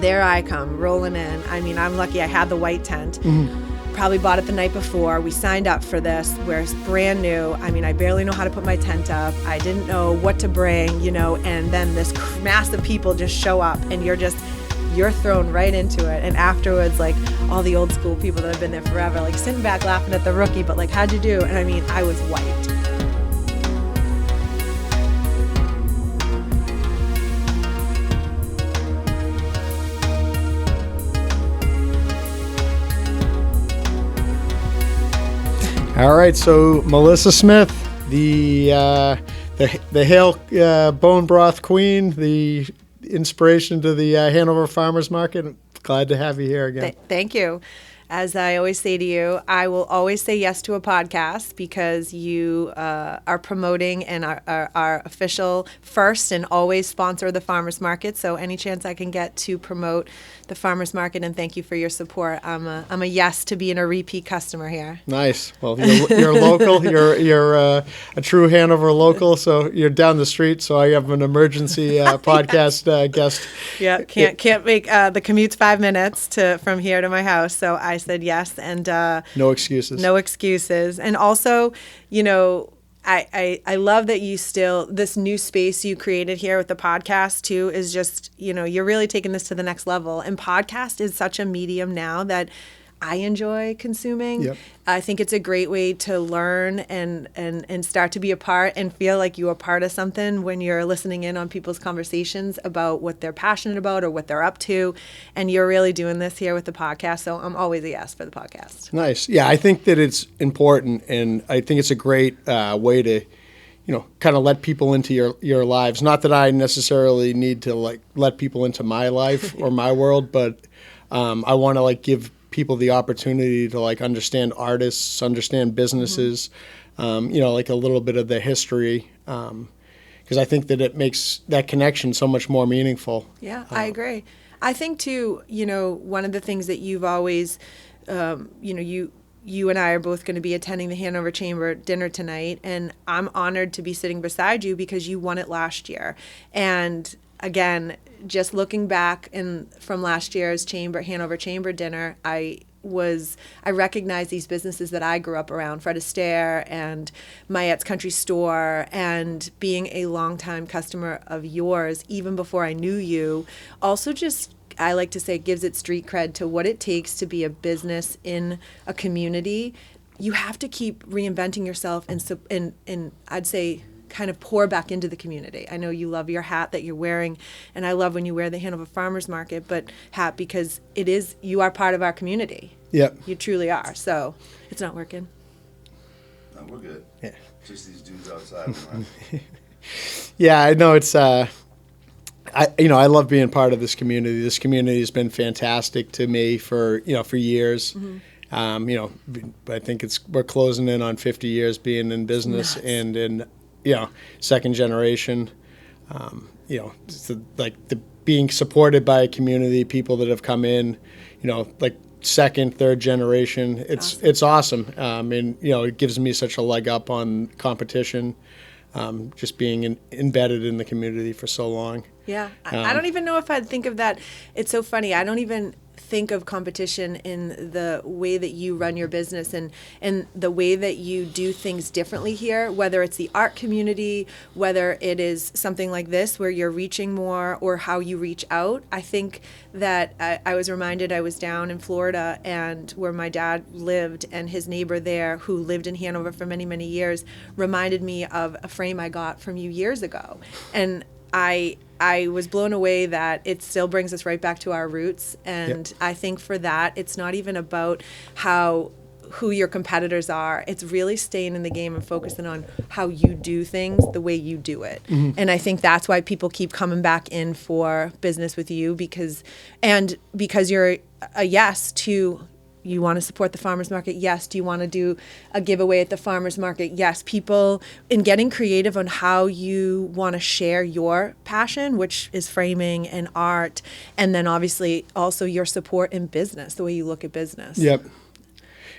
there I come rolling in. I mean, I'm lucky I had the white tent. Probably bought it the night before. We signed up for this. We're brand new. I mean, I barely know how to put my tent up. I didn't know what to bring, you know, and then this mass of people just show up and you're thrown right into it. And afterwards, like all the old school people that have been there forever, like sitting back laughing at the rookie, but like, how'd you do? And I mean, I was wiped. All right, so Melissa Smith, the Hale Bone Broth Queen, the inspiration to the Hanover Farmers Market. Glad to have you here again. Thank you. As I always say to you, I will always say yes to a podcast because you are promoting and are our official first and always sponsor of the Farmers Market. So any chance I can get to promote the Farmers Market, and thank you for your support. I'm a yes to being a repeat customer here. Nice. Well, you're local. You're a true Hanover local. So you're down the street. So I have an emergency podcast guest. Yeah, can't make the commute's 5 minutes from here to my house. So I said yes, and no excuses. No excuses. And also, you know, I love that you still, this new space you created here with the podcast too is just, you know, you're really taking this to the next level. And podcast is such a medium now that I enjoy consuming. Yep. I think it's a great way to learn and start to be a part and feel like you are part of something when you're listening in on people's conversations about what they're passionate about or what they're up to. And you're really doing this here with the podcast. So I'm always a yes for the podcast. Nice. Yeah, I think that it's important, and I think it's a great way to, you know, kind of let people into your lives. Not that I necessarily need to like let people into my life or my world, but I want to like give people the opportunity to like understand artists, understand businesses, you know, like a little bit of the history, because I think that it makes that connection so much more meaningful. Yeah, I agree. I think too, you know, one of the things that you've always, you know, you and I are both going to be attending the Hanover Chamber dinner tonight, and I'm honored to be sitting beside you because you won it last year. And again, just looking back from last year's Hanover Chamber dinner, I recognized these businesses that I grew up around, Fred Astaire and Mayette's Country Store, and being a longtime customer of yours, even before I knew you, also just, I like to say, gives it street cred to what it takes to be a business in a community. You have to keep reinventing yourself and I'd say kind of pour back into the community. I know you love your hat that you're wearing, and I love when you wear the Hanover Farmers Market hat because you are part of our community. Yep. You truly are. So it's not working. No, we're good. Yeah. Just these dudes outside. Yeah, I know it's I love being part of this community. This community has been fantastic to me for years. Mm-hmm. You know, I think we're closing in on 50 years being in business. Nuts. And in second generation, being supported by a community, people that have come in, like second, third generation. It's awesome. And it gives me such a leg up on competition, just being embedded in the community for so long. Yeah. I don't even know if I'd think of that. It's so funny. I don't even think of competition in the way that you run your business and the way that you do things differently here, whether it's the art community, whether it is something like this where you're reaching more, or how you reach out. I think that I was reminded, I was down in Florida and where my dad lived, and his neighbor there who lived in Hanover for many, many years reminded me of a frame I got from you years ago. And I was blown away that it still brings us right back to our roots. And yep. I think for that, it's not even about who your competitors are. It's really staying in the game and focusing on how you do things the way you do it. Mm-hmm. And I think that's why people keep coming back in for business with you, because you're a yes to, you want to support the farmers market? Yes. Do you want to do a giveaway at the farmers market? Yes. People in getting creative on how you want to share your passion, which is framing and art, and then obviously also your support in business, the way you look at business. Yep.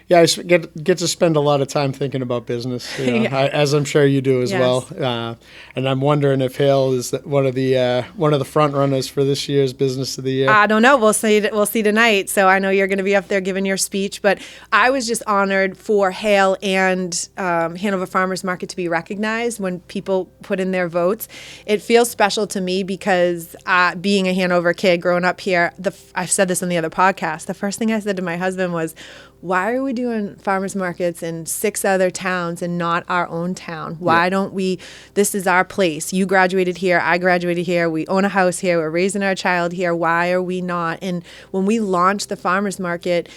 Yeah, get to spend a lot of time thinking about business, Yeah. as I'm sure you do as Yes. well. And I'm wondering if Hale is one of the front runners for this year's Business of the Year. I don't know. We'll see. We'll see tonight. So I know you're going to be up there giving your speech. But I was just honored for Hale and Hanover Farmers Market to be recognized when people put in their votes. It feels special to me because being a Hanover kid, growing up here, I've said this on the other podcast. The first thing I said to my husband was, "Why are we doing farmers markets in 6 other towns and not our own town? Why don't we? This is our place. You graduated here. I graduated here. We own a house here. We're raising our child here. Why are we not?" And when we launched the farmers market,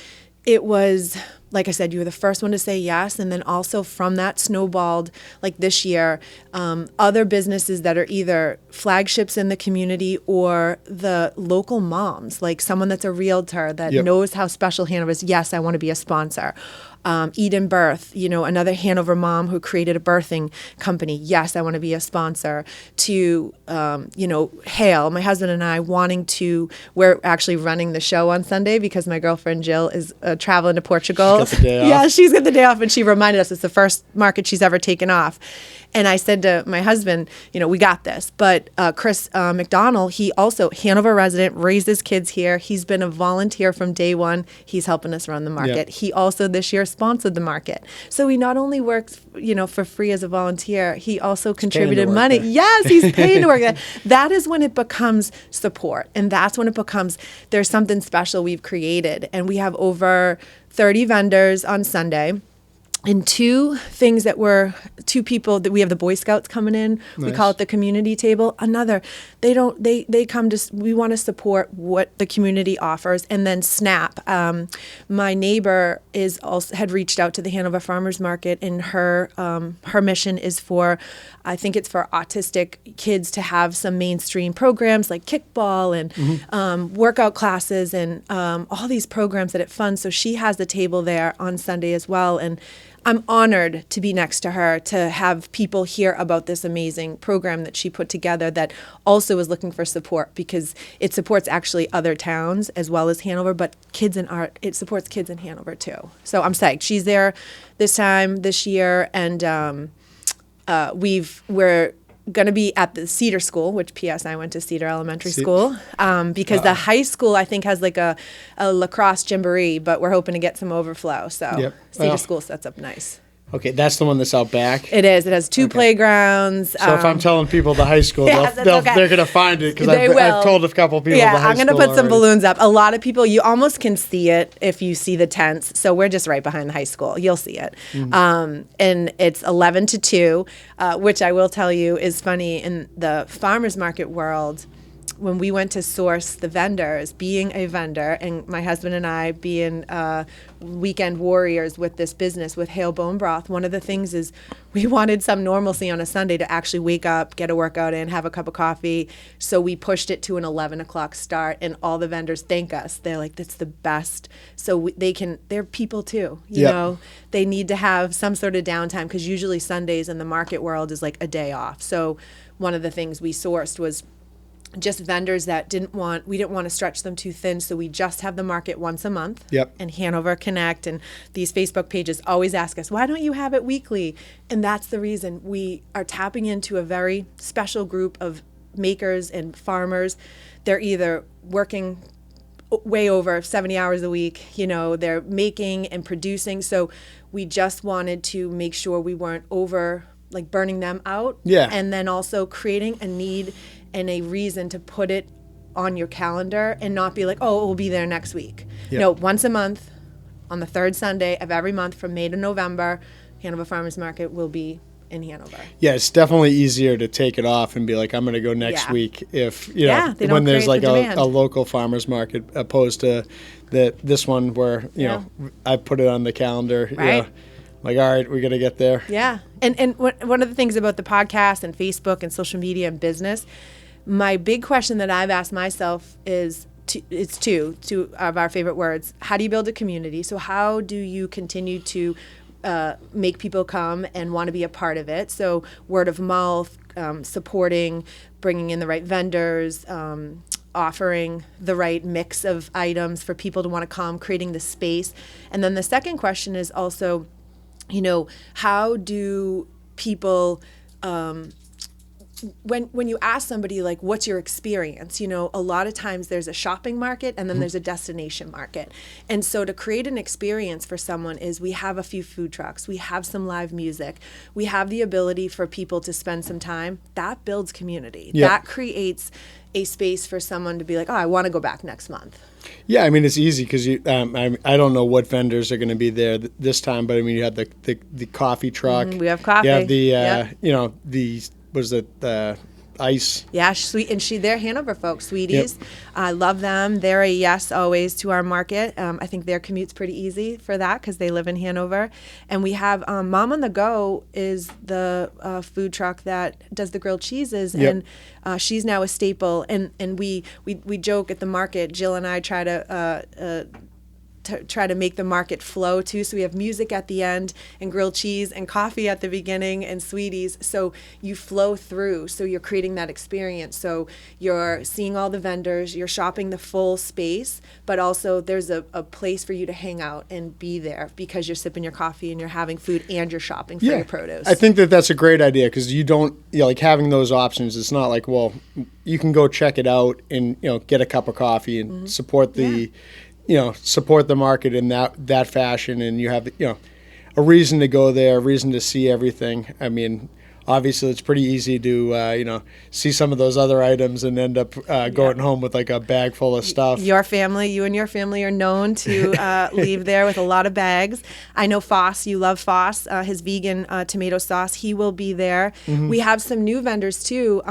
it was, like I said, you were the first one to say yes. And then also from that snowballed, like this year, other businesses that are either flagships in the community or the local moms, like someone that's a realtor that knows how special Hanover is. Yes, I want to be a sponsor. Eden Birth, another Hanover mom who created a birthing company. Yes, I want to be a sponsor. To, Hale, my husband and I we're actually running the show on Sunday because my girlfriend Jill is traveling to Portugal. She's got the day off. Yeah, she's got the day off, and she reminded us it's the first market she's ever taken off. And I said to my husband, we got this. But Chris McDonald, he also Hanover resident, raised his kids here. He's been a volunteer from day one. He's helping us run the market. Yep. He also this year sponsored the market. So he not only works, for free as a volunteer, he also contributed work money. there. Yes, he's paying to work there. That is when it becomes support. And that's when it becomes, there's something special we've created. And we have over 30 vendors on Sunday. And two people that we have the Boy Scouts coming in. We call it the community table. Another, they come to, we want to support what the community offers. And then SNAP. My neighbor had reached out to the Hanover Farmers Market, and her mission is I think it's for autistic kids to have some mainstream programs like kickball and workout classes and all these programs that it funds. So she has the table there on Sunday as well. And I'm honored to be next to her, to have people hear about this amazing program that she put together that also is looking for support, because it supports actually other towns as well as Hanover, but it supports kids in Hanover too. So I'm psyched. She's there this year, and we're going to be at the Cedar School, which P.S. I went to Cedar Elementary School, because the high school I think has like a lacrosse jamboree, but we're hoping to get some overflow. So Cedar School sets up nice. Okay, that's the one that's out back. It is. It has two playgrounds. So if I'm telling people the high school, Yes, they're okay. going to find it, because They will. I've told a couple people the high school. I'm going to put some already. balloons up. A lot of people, you almost can see it if you see the tents. So we're just right behind the high school. You'll see it. And it's 11 to 2, which I will tell you is funny in the farmers market world. When we went to source the vendors, being a vendor, and my husband and I being weekend warriors with this business, with Hale Bone Broth, one of the things is we wanted some normalcy on a Sunday to actually wake up, get a workout in, have a cup of coffee. So we pushed it to an 11 o'clock start, and all the vendors thank us. They're like, that's the best. So they're people too, you know. They need to have some sort of downtime, because usually Sundays in the market world is like a day off. So one of the things we sourced was just vendors that we didn't want to stretch them too thin, so we just have the market once a month. And Hanover Connect and these Facebook pages always ask us, why don't you have it weekly? And that's the reason. We are tapping into a very special group of makers and farmers. They're either working way over 70 hours a week, they're making and producing. So we just wanted to make sure we weren't burning them out. And then also creating a need and a reason to put it on your calendar and not be like, oh, we'll be there next week. No, once a month, on the third Sunday of every month from May to November, Hanover Farmers Market will be in Hanover. Yeah, it's definitely easier to take it off and be like, I'm going to go next week if, when there's like a local farmers market, opposed to this one where, I put it on the calendar. Right. Like, all right, we got to get there. Yeah. And one of the things about the podcast and Facebook and social media and business, my big question that I've asked myself is, two of our favorite words. How do you build a community? So how do you continue to make people come and want to be a part of it? So word of mouth, supporting, bringing in the right vendors, offering the right mix of items for people to want to come, creating the space. And then the second question is also, how do people, when you ask somebody like, what's your experience, a lot of times there's a shopping market and then there's a destination market. And so to create an experience for someone is we have a few food trucks, we have some live music, we have the ability for people to spend some time. That builds community. Yep. That creates a space for someone to be like, oh, I want to go back next month. Yeah, I mean, it's easy because I don't know what vendors are going to be there this time, but I mean, you have the coffee truck. We have coffee. You have the, Yep. the ice. Yeah, they're Hanover folks, Sweeties. Yep. I love them. They're a yes always to our market. I think their commute's pretty easy for that because they live in Hanover. And we have Mom on the Go is the food truck that does the grilled cheeses, Yep. and she's now a staple. And we joke at the market. Jill and I try to make the market flow too. So we have music at the end and grilled cheese and coffee at the beginning and Sweeties. So you flow through. So you're creating that experience. So you're seeing all the vendors, you're shopping the full space, but also there's a place for you to hang out and be there because you're sipping your coffee and you're having food and you're shopping for your produce. I think that's a great idea because you don't, like having those options. It's not like, well, you can go check it out and, get a cup of coffee and support the, support the market in that fashion, and you have, a reason to go there, a reason to see everything. I mean, obviously it's pretty easy to, see some of those other items and end up going home with like a bag full of stuff. You and your family are known to leave there with a lot of bags. I know Foss, you love Foss, his vegan tomato sauce. He will be there. Mm-hmm. We have some new vendors too.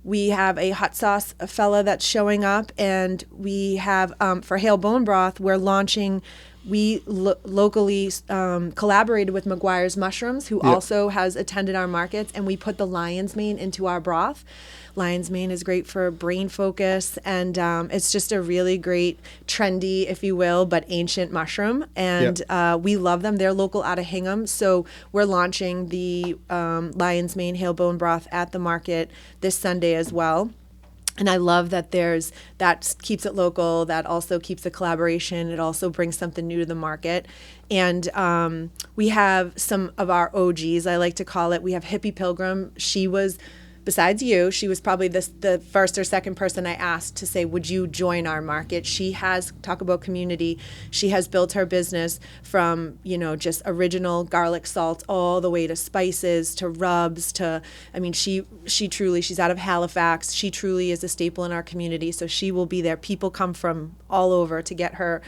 We have a hot sauce fella that's showing up, and we have, for Hale Bone Broth, we're launching, we locally collaborated with McGuire's Mushrooms, who also has attended our markets, and we put the lion's mane into our broth. Lion's mane is great for brain focus, and it's just a really great, trendy, if you will, but ancient mushroom. And we love them. They're local out of Hingham, so we're launching the lion's mane Hale Bone Broth at the market this Sunday as well. And I love that that keeps it local, that also keeps a collaboration. It also brings something new to the market. And we have some of our OGs, I like to call it. We have Hippie Pilgrim. She was, besides you, she was probably the first or second person I asked to say, would you join our market? She has, talk about community, she has built her business from, just original garlic salt all the way to spices, to rubs, to, I mean, she truly, she's out of Halifax. She truly is a staple in our community. So she will be there. People come from all over to get her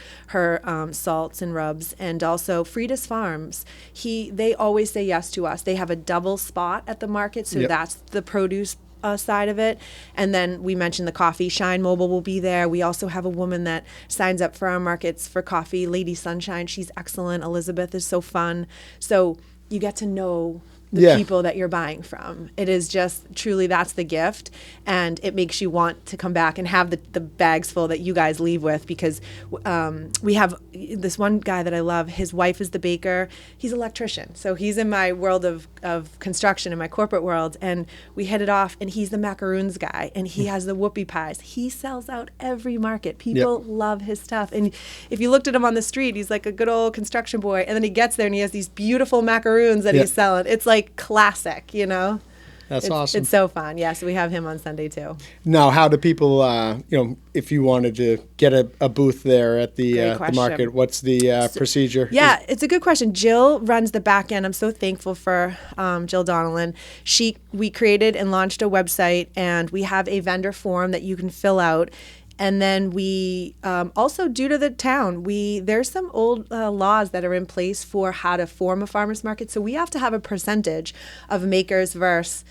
salts and rubs. And also Frida's Farms, they always say yes to us. They have a double spot at the market. So that's the produce side of it. And then we mentioned the coffee. Shine Mobile will be there. We also have a woman that signs up for our markets for coffee, Lady Sunshine. She's excellent. Elizabeth is so fun. So you get to know the people that you're buying from. It is just truly, that's the gift, and it makes you want to come back and have the bags full that you guys leave with, because we have this one guy that I love. His wife is the baker. He's an electrician, so he's in my world of construction, in my corporate world, and we hit it off, and he's the macaroons guy, and he has the whoopie pies. He sells out every market. People love his stuff, and if you looked at him on the street, he's like a good old construction boy, and then he gets there and he has these beautiful macaroons that he's selling. It's like classic, That's awesome. It's so fun. Yeah, so we have him on Sunday too. Now, how do people, if you wanted to get a booth there at the market, what's the procedure? Yeah, it's a good question. Jill runs the back end. I'm so thankful for Jill Donnellan. We created and launched a website, and we have a vendor form that you can fill out. And then we also, due to the town, there's some old laws that are in place for how to form a farmer's market. So we have to have a percentage of makers versus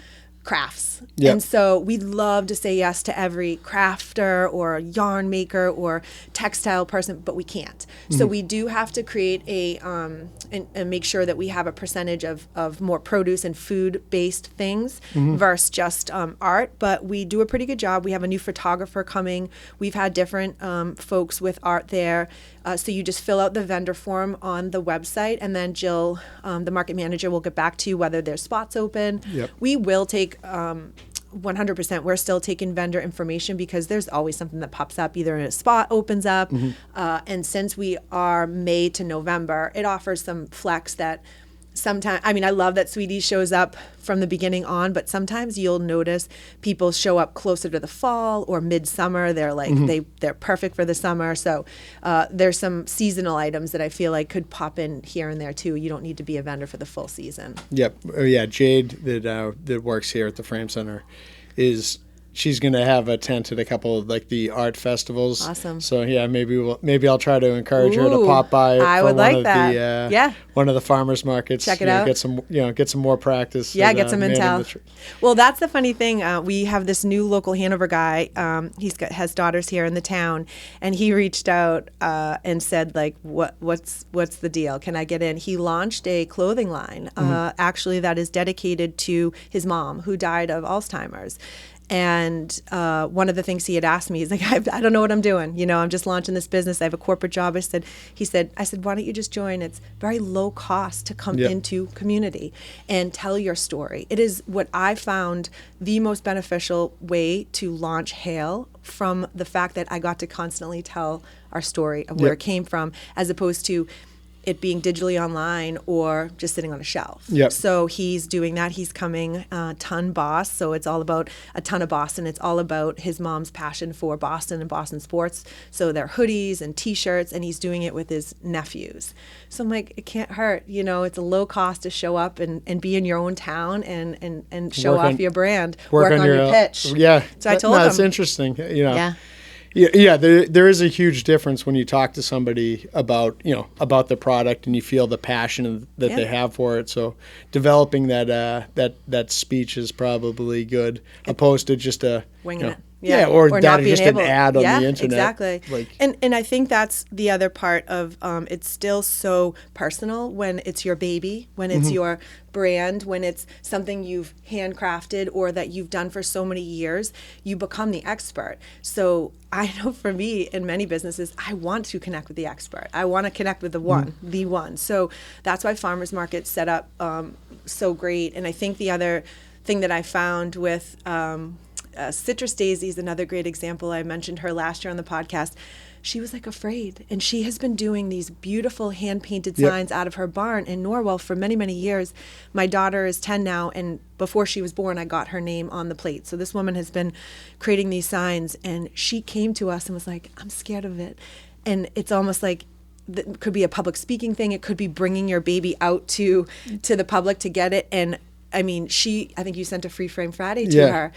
crafts. Yep. And so we'd love to say yes to every crafter or yarn maker or textile person, but we can't. Mm-hmm. So we do have to create and make sure that we have a percentage of more produce and food-based things versus just art. But we do a pretty good job. We have a new photographer coming. We've had different folks with art there. So you just fill out the vendor form on the website, and then Jill, the market manager, will get back to you whether there's spots open. Yep. We will take 100%. We're still taking vendor information because there's always something that pops up, either in a spot opens up. And since we are May to November, it offers some flex that sometimes, I mean, I love that Sweetie shows up from the beginning on, but sometimes you'll notice people show up closer to the fall or midsummer. They're like, they're perfect for the summer. So there's some seasonal items that I feel like could pop in here and there too. You don't need to be a vendor for the full season. Yep. Yeah. Jade that works here at the Frame Center she's going to have a tent at a couple of like the art festivals. Awesome. So yeah, maybe I'll try to encourage her to pop by. I would like that. One of the farmers markets. Check it out. Get some more practice. Yeah, get some intel. Well, that's the funny thing. We have this new local Hanover guy. Has daughters here in the town, and he reached out and said like, what's the deal? Can I get in? He launched a clothing line, actually that is dedicated to his mom who died of Alzheimer's. And one of the things he had asked me, he's like, I don't know what I'm doing. You know, I'm just launching this business. I have a corporate job. I said, why don't you just join? It's very low cost to come into community and tell your story. It is what I found the most beneficial way to launch Hale, from the fact that I got to constantly tell our story of where it came from, as opposed to it being digitally online or just sitting on a shelf. Yep. So he's doing that. He's coming Ton Boss. So it's all about a ton of Boston. It's all about his mom's passion for Boston and Boston sports. So they're hoodies and T-shirts, and he's doing it with his nephews. So I'm like, it can't hurt. You know, it's a low cost to show up and be in your own town and show off your brand. Work on your pitch. Yeah. So I told him. That's interesting. You know. Yeah. Yeah, there is a huge difference when you talk to somebody about the product and you feel the passion that they have for it. So developing that speech is probably good, opposed to just winging it. Yeah, or that not is being just able, an ad on the internet. Exactly. Like, and I think that's the other part of it's still so personal when it's your baby, when it's your brand, when it's something you've handcrafted or that you've done for so many years, you become the expert. So I know for me in many businesses, I want to connect with the expert. I want to connect with the one. So that's why Farmers Market set up so great. And I think the other thing that I found with Citrus Daisy is another great example. I mentioned her last year on the podcast. She was like afraid, and she has been doing these beautiful hand-painted signs out of her barn in Norwell for many, many years. My daughter is 10 now, and before she was born, I got her name on the plate. So this woman has been creating these signs, and she came to us and was like, I'm scared of it. And it's almost like it could be a public speaking thing. It could be bringing your baby out to the public to get it. And I mean, I think you sent a Free Frame Friday to her.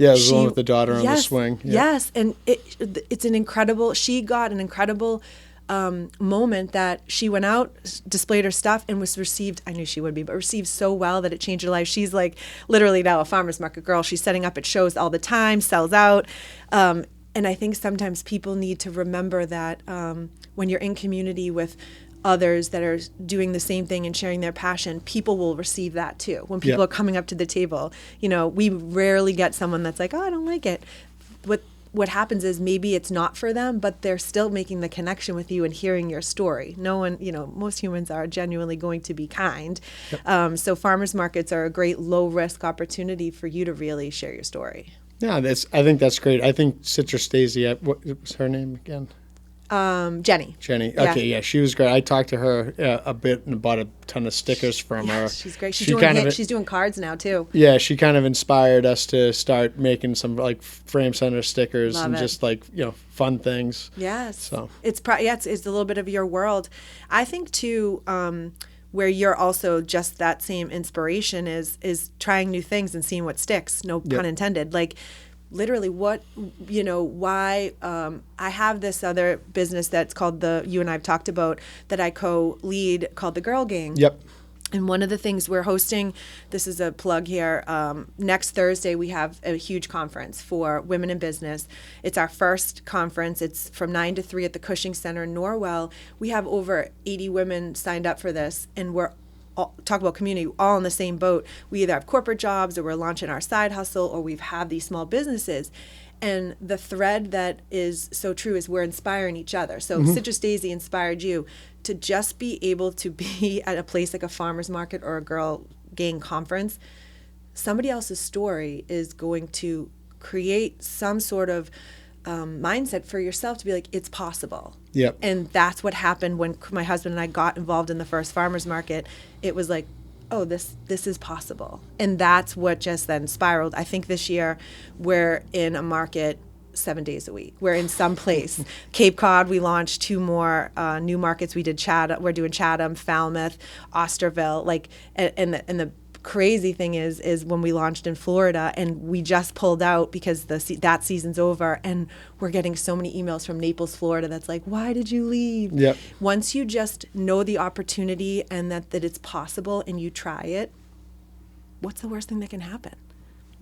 Yeah, the one with the daughter on the swing. Yeah. Yes, and it's an incredible, she got an incredible moment that she went out, displayed her stuff, and was received, I knew she would be, but received so well that it changed her life. She's like literally now a farmer's market girl. She's setting up at shows all the time, sells out. And I think sometimes people need to remember that when you're in community with others that are doing the same thing and sharing their passion, people will receive that too. When people are coming up to the table, we rarely get someone that's like, oh, I don't like it. What happens is maybe it's not for them, but they're still making the connection with you and hearing your story. No one, most humans are genuinely going to be kind. So farmers markets are a great low risk opportunity for you to really share your story. Yeah, I think that's great. I think Citrus Daisy, what was her name again? Jenny. Okay, yeah, she was great. I talked to her a bit and bought a ton of stickers from her. She's great. She's doing cards now too. Yeah, she kind of inspired us to start making some like Frame Center stickers. Love and it. Just like fun things. Yes. So it's a little bit of your world. I think too. Where you're also just that same inspiration is trying new things and seeing what sticks. No pun intended. Like. Literally why I have this other business that's called you and I've talked about that I co-lead called the Girl Gang. Yep. And one of the things we're hosting, this is a plug here, next Thursday we have a huge conference for women in business. It's our first conference. It's from 9 to 3 at the Cushing Center in Norwell. We have over 80 women signed up for this, and we're talk about community, all in the same boat. We either have corporate jobs or we're launching our side hustle or we've had these small businesses. And the thread that is so true is we're inspiring each other. So Citrus Daisy inspired you to just be able to be at a place like a farmer's market or a Girl Gang conference. somebody else's story is going to create some sort of mindset for yourself to be like, it's possible. Yep. And that's what happened when my husband and I got involved in the first farmers market. It was like, oh, this is possible. And that's what just then spiraled. I think this year we're in a market 7 days a week. We're in some place. Cape Cod, we launched 2 more new markets. We did Chatham. We're doing Chatham, Falmouth, Osterville. Like, and the crazy thing is when we launched in Florida and we just pulled out because that season's over, and we're getting so many emails from Naples, Florida that's like, why did you leave? Yep. Once you just know the opportunity and that it's possible and you try it, what's the worst thing that can happen?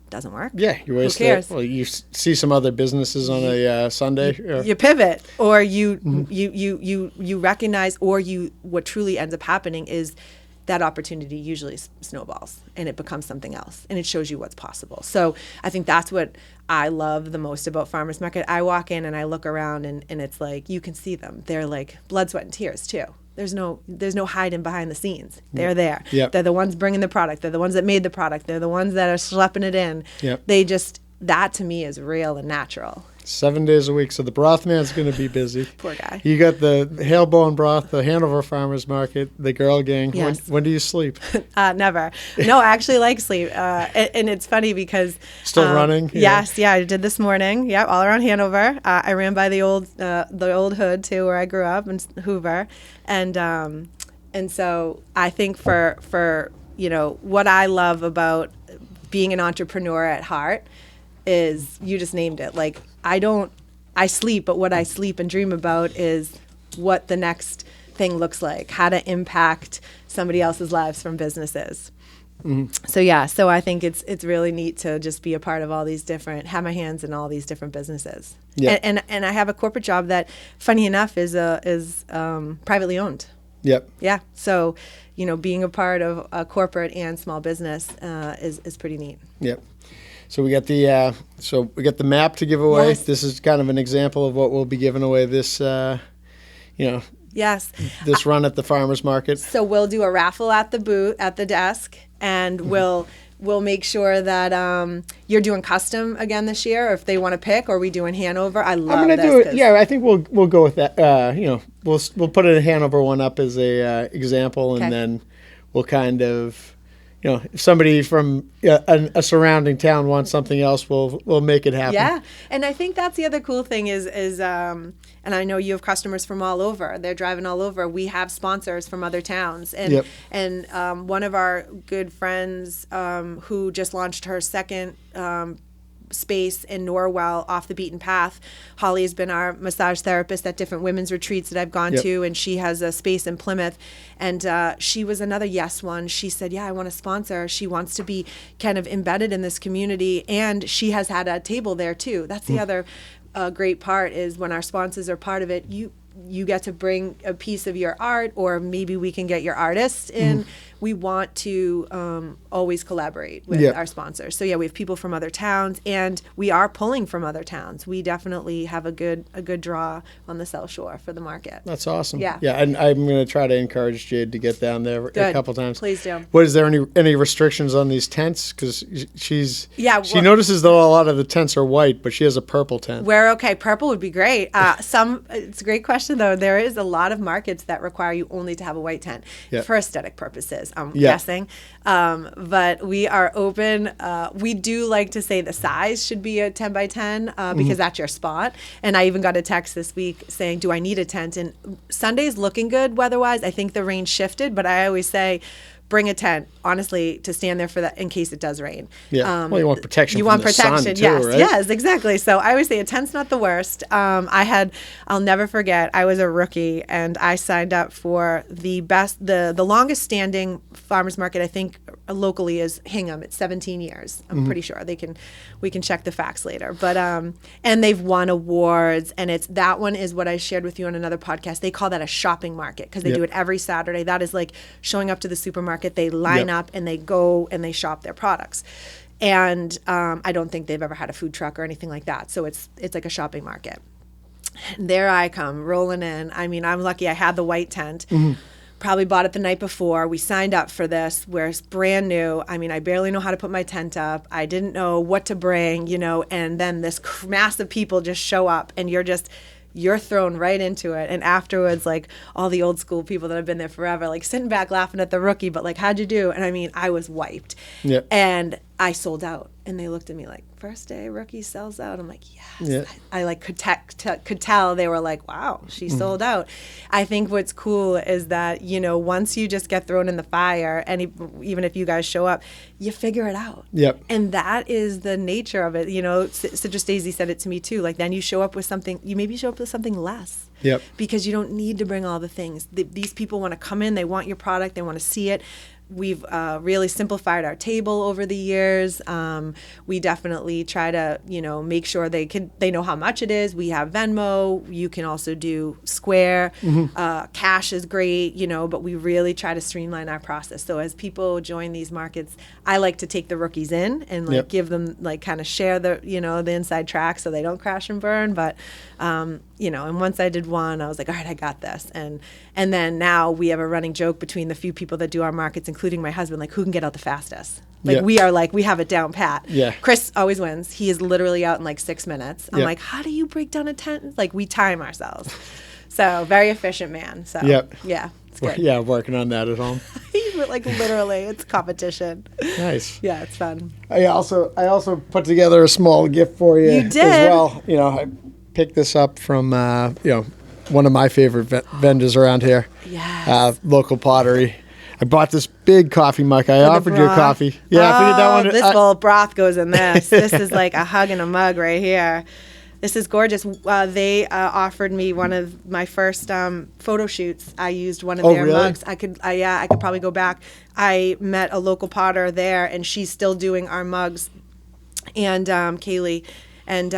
Doesn't work. Yeah, you waste Who cares? Well, you see some other businesses on a Sunday. You pivot, or you recognize, or what truly ends up happening is that opportunity usually snowballs and it becomes something else, and it shows you what's possible. So I think that's what I love the most about Farmers Market. I walk in and I look around and it's like, you can see them. They're like blood, sweat, and tears too. There's no hiding behind the scenes. They're there. Yep. They're the ones bringing the product. They're the ones that made the product. They're the ones that are schlepping it in. Yep. That to me is real and natural. 7 days a week. So the broth man's going to be busy. Poor guy. You got the Hale Bone Broth, the Hanover Farmers Market, the Girl Gang. Yes. When do you sleep? Never. No, I actually like sleep. And it's funny because... Still running? Yes. Yeah, I did this morning. Yeah, all around Hanover. I ran by the old hood too, where I grew up in Hoover. And so I think for what I love about being an entrepreneur at heart is, you just named it. Like, I sleep, but what I sleep and dream about is what the next thing looks like, how to impact somebody else's lives from businesses. Mm-hmm. So I think it's really neat to just be a part of all these different, have my hands in all these different businesses. Yeah. And I have a corporate job that, funny enough, is privately owned. Yep. Yeah. So, being a part of a corporate and small business is pretty neat. Yep. So we got the map to give away. Yes. This is kind of an example of what we'll be giving away this Yes. this run at the farmers market. So we'll do a raffle at the booth, at the desk, and we'll make sure that you're doing custom again this year, or if they want to pick, or we do in Hanover. I love I'm gonna this. do it. Yeah, I think we'll go with that. We'll put a Hanover one up as a example, and Okay. then we'll kind of, if somebody from a surrounding town wants something else, we'll make it happen. Yeah, and I think that's the other cool thing is and I know you have customers from all over. They're driving all over. We have sponsors from other towns, and Yep. and one of our good friends who just launched her second space in Norwell, off the beaten path. Holly has been our massage therapist at different women's retreats that I've gone Yep. to, and she has a space in Plymouth. And she was another yes one. She said, yeah, I want to sponsor. She wants to be kind of embedded in this community, and she has had a table there too. That's the other great part, is when our sponsors are part of it, you get to bring a piece of your art, or maybe we can get your artist in. We want to always collaborate with Yep. our sponsors. So yeah, we have people from other towns, and we are pulling from other towns. We definitely have a good draw on the South Shore for the market. That's awesome. Yeah. Yeah, and I'm going to try to encourage Jade to get down there a Good. couple times. Please do. What, is there any restrictions on these tents? Because she Yeah, notices though a lot of the tents are white, but she has a purple tent. We're okay. Purple would be great. It's a great question though. There is a lot of markets that require you only to have a white tent Yeah. for aesthetic purposes. I'm Yeah. guessing, but we are open. We do like to say the size should be a 10 by 10 because that's your spot. And I even got a text this week saying, "Do I need a tent?" And Sunday's looking good weather-wise. I think the rain shifted, but I always say, bring a tent, honestly, to stand there for that in case it does rain. Yeah. Well, you want protection You from want the sun, protection, too, yes. right? Yes, exactly. So I always say a tent's not the worst. I'll never forget, I was a rookie and I signed up for the longest standing farmers market, I think locally, is Hingham. It's 17 years. I'm pretty sure. We can check the facts later. But and they've won awards, and that one is what I shared with you on another podcast. They call that a shopping market because they Yep. do it every Saturday. That is like showing up to the supermarket. They line Yep. up and they go and they shop their products. And I don't think they've ever had a food truck or anything like that. So it's like a shopping market. And there I come rolling in. I mean, I'm lucky I had the white tent. probably bought it the night before. We signed up for this. We're brand new. I mean, I barely know how to put my tent up. I didn't know what to bring, and then this mass of people just show up, and you're thrown right into it. And afterwards, like, all the old school people that have been there forever, like, sitting back laughing at the rookie, but like, how'd you do? And I mean, I was wiped. Yep. And I sold out. And they looked at me like, first day rookie sells out. I'm like, yes. Yeah. I like could tell they were like, wow, she sold out. I think what's cool is that, once you just get thrown in the fire, and even if you guys show up, you figure it out. Yep. And that is the nature of it. Citrus Daisy said it to me too. Like, then you show up with something, you maybe show up with something less. Yep. Because you don't need to bring all the things. These people want to come in, they want your product, they want to see it. We've really simplified our table over the years. We definitely try to, make sure they know how much it is. We have Venmo. You can also do Square. Cash is great, but we really try to streamline our process. So as people join these markets, I like to take the rookies in and Yep. give them kind of share the, the inside track so they don't crash and burn. But, and once I did one, I was like, all right, I got this. And then now we have a running joke between the few people that do our markets, including my husband, like, who can get out the fastest? Like, Yeah. we have it down pat. Yeah. Chris always wins. He is literally out in like 6 minutes. I'm Yep. like, how do you break down a tent? Like, we time ourselves. So very efficient man. So Yep. yeah, it's good. Yeah, working on that at home. Like, literally, it's competition. Nice. Yeah, it's fun. I also put together a small gift for you. You did? As well. I picked this up from one of my favorite vendors around here. Yes. Local pottery. I bought this big coffee mug. I offered you a broth. coffee. Yeah, I figured that one. This bowl of broth goes in this. This is like a hug and a mug right here. This is gorgeous. They offered me one of my first photo shoots. I used one of their really? mugs. I could probably go back. I met a local potter there, and she's still doing our mugs. And Kaylee. And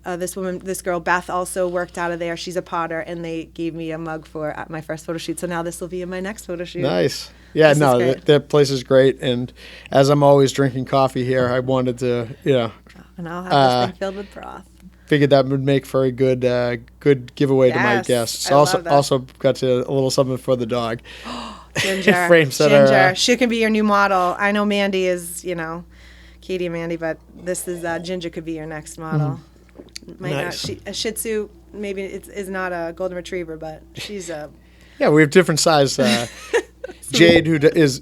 this girl, Beth, also worked out of there. She's a potter, and they gave me a mug for my first photo shoot. So now this will be in my next photo shoot. Nice. Yeah, This is no, great. that place is great. And as I'm always drinking coffee here, I wanted to, And I'll have this thing filled with broth. figured that would make for a good giveaway to my Yes, guests. I love that. Also got to a little something for the dog. Ginger. Frames that Ginger. are, She could be your new model. I know Mandy is, Katie and Mandy, but this is Ginger could be your next model. Might Nice. not. A Shih Tzu, maybe is not a golden retriever, but she's a. Yeah, we have different size. Jade, who is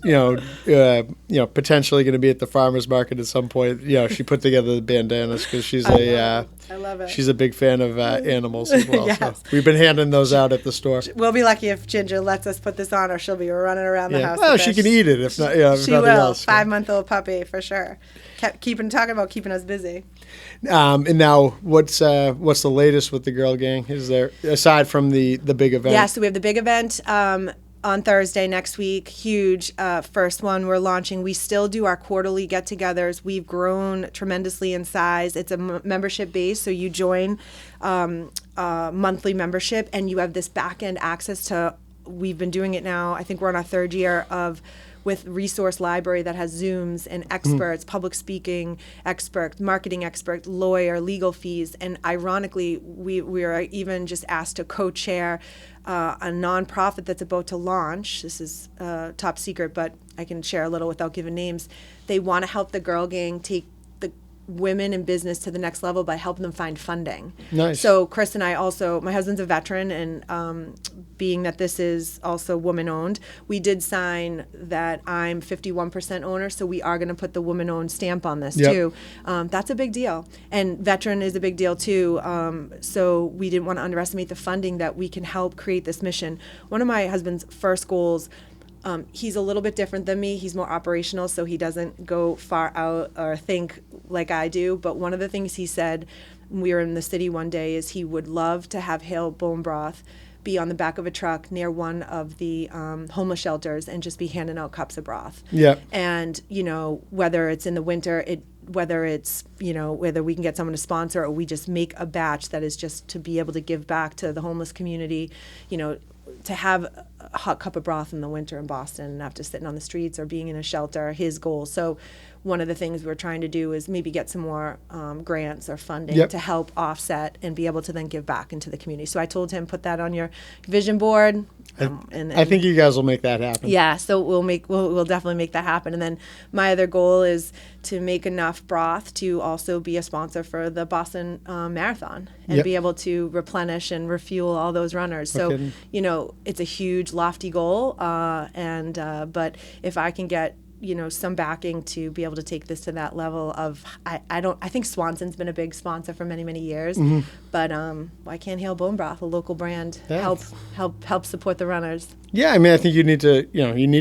potentially going to be at the farmers market at some point. She put together the bandanas because she's I love it. she's a big fan of animals as well. Yes. So we've been handing those out at the store. We'll be lucky if Ginger lets us put this on, or she'll be running around the house. Well, with she this. can eat it if not. If She nothing will. else. 5-month-old puppy for sure. Talking about keeping us busy. And now, what's the latest with the Girl Gang? Is there, aside from the big event? Yeah, so we have the big event on Thursday next week. Huge first one we're launching. We still do our quarterly get-togethers. We've grown tremendously in size. It's a membership base, so you join monthly membership, and you have this back-end access to. We've been doing it now. I think we're on our third year with resource library that has Zooms and experts, public speaking expert, marketing expert, lawyer, legal fees. And ironically, we are even just asked to co-chair a nonprofit that's about to launch. This is top secret, but I can share a little without giving names. They want to help the Girl Gang take the women in business to the next level by helping them find funding. Nice. So Chris and I also, my husband's a veteran, and being that this is also woman-owned, we did sign that I'm 51% owner, so we are going to put the woman-owned stamp on this Yep. too. That's a big deal. And veteran is a big deal too, so we didn't want to underestimate the funding that we can help create this mission. One of my husband's first goals, he's a little bit different than me. He's more operational, so he doesn't go far out or think like I do. But one of the things he said when we were in the city one day is he would love to have Hale Bone Broth be on the back of a truck near one of the homeless shelters and just be handing out cups of broth. Yeah. And, whether it's in the winter, whether we can get someone to sponsor, or we just make a batch that is just to be able to give back to the homeless community, to have a hot cup of broth in the winter in Boston after sitting on the streets or being in a shelter, his goal. So one of the things we're trying to do is maybe get some more grants or funding Yep. to help offset and be able to then give back into the community. So I told him, put that on your vision board. I think you guys will make that happen. Yeah, so we'll definitely make that happen. And then my other goal is to make enough broth to also be a sponsor for the Boston Marathon and Yep. be able to replenish and refuel all those runners. So kidding. it's a huge, lofty goal, but if I can get some backing to be able to take this to that level of, I think Swanson's been a big sponsor for many, many years, but why can't Hale Bone Broth, a local brand, Yeah. help support the runners? Yeah, I mean, I think you need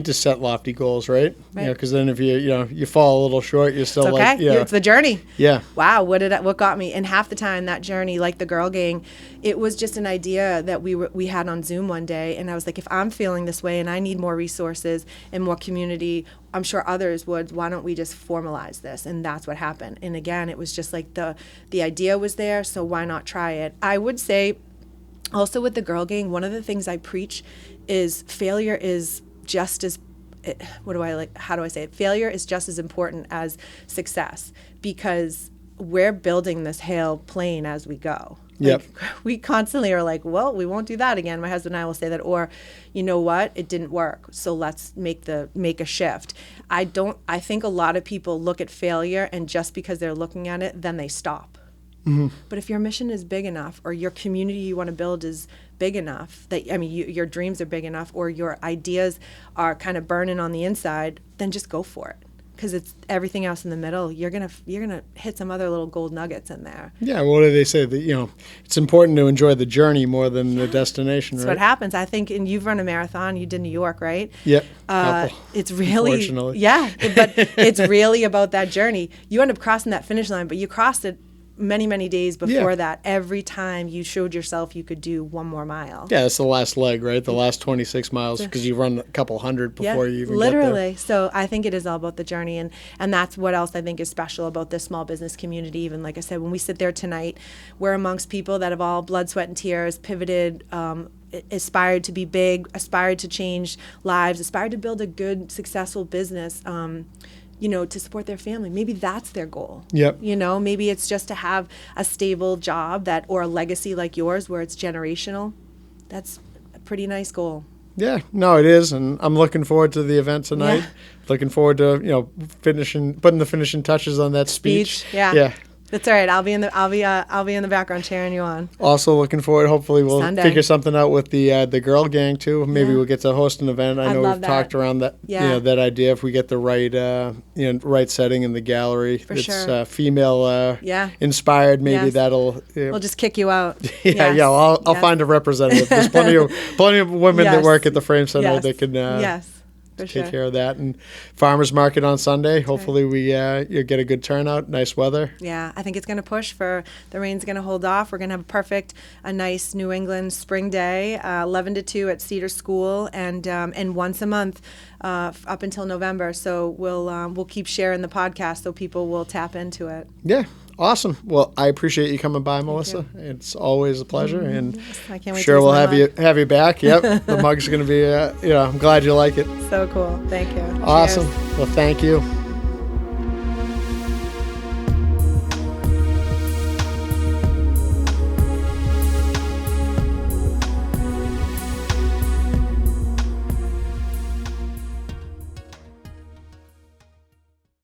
to set lofty goals, right? Right. Because then if you fall a little short, you're still It's okay. like, yeah, It's the journey. yeah, Wow, what got me? And half the time that journey, like the Girl Gang, it was just an idea that we had on Zoom one day, and I was like, if I'm feeling this way and I need more resources and more community, I'm sure others would. Why don't we just formalize this? And that's what happened. And again, it was just like the idea was there, so why not try it? I would say also with the Girl Gang, one of the things I preach is failure is just as how do I say it? Failure is just as important as success, because we're building this Hale plane as we go. Yep. We constantly are like, well, we won't do that again. My husband and I will say that, or, you know what, it didn't work, so let's make a shift. I think a lot of people look at failure, and just because they're looking at it, then they stop. But if your mission is big enough, or your community you want to build is big enough, your dreams are big enough, or your ideas are kind of burning on the inside, then just go for it. Because it's everything else in the middle. You're gonna hit some other little gold nuggets in there. yeah. What do they say? That it's important to enjoy the journey more than the destination, That's right? what happens. I think, and you've run a marathon. You did New York, right? Yep. Couple, It's really, unfortunately. yeah, but it's really about that journey. You end up crossing that finish line, but you crossed it many, many days before Yeah. that. Every time you showed yourself you could do one more mile. Yeah, it's the last leg, right? The last 26 miles, because you run a couple hundred before you even literally. get So I think it is all about the journey, and that's what else I think is special about this small business community. Even like I said, when we sit there tonight, we're amongst people that have all blood, sweat, and tears, pivoted, aspired to be big, aspired to change lives, aspired to build a good, successful business. To support their family. Maybe that's their goal. Yep. Maybe it's just to have a stable job or a legacy like yours where it's generational. That's a pretty nice goal. there. Yeah, no, it is, and I'm looking forward to the event tonight. Yeah. Looking forward to putting the finishing touches on that speech. Yeah. Yeah. That's all right. I'll be in the background cheering you on. Also looking forward. Hopefully, we'll Sunday. figure something out with the Girl Gang too. Maybe Yeah. we'll get to host an event. I I'd know love we've that. talked around that. Yeah. That idea. If we get the right right setting in the gallery, For it's sure. female Yeah. inspired. Maybe Yes. that'll. We'll just kick you out. Yeah, Yes. yeah. I'll Yes. find a representative. There's plenty of women that Yes. work at the Frame Center Yes. that can Yes. For take sure. care of that. And Farmers Market on Sunday. Hopefully we you get a good turnout. Nice weather. Yeah, I think it's going to push for the rain's going to hold off. We're going to have a nice New England spring day, 11 to 2 at Cedar School, and once a month up until November. So we'll keep sharing the podcast so people will tap into it. Yeah. Awesome. Well, I appreciate you coming by, Melissa. It's always a pleasure, and I can't wait. sure to use we'll my have mug. you back. Yep, the mug's going to be. I'm glad you like it. So cool. Thank you. Awesome. Cheers. Well, thank you.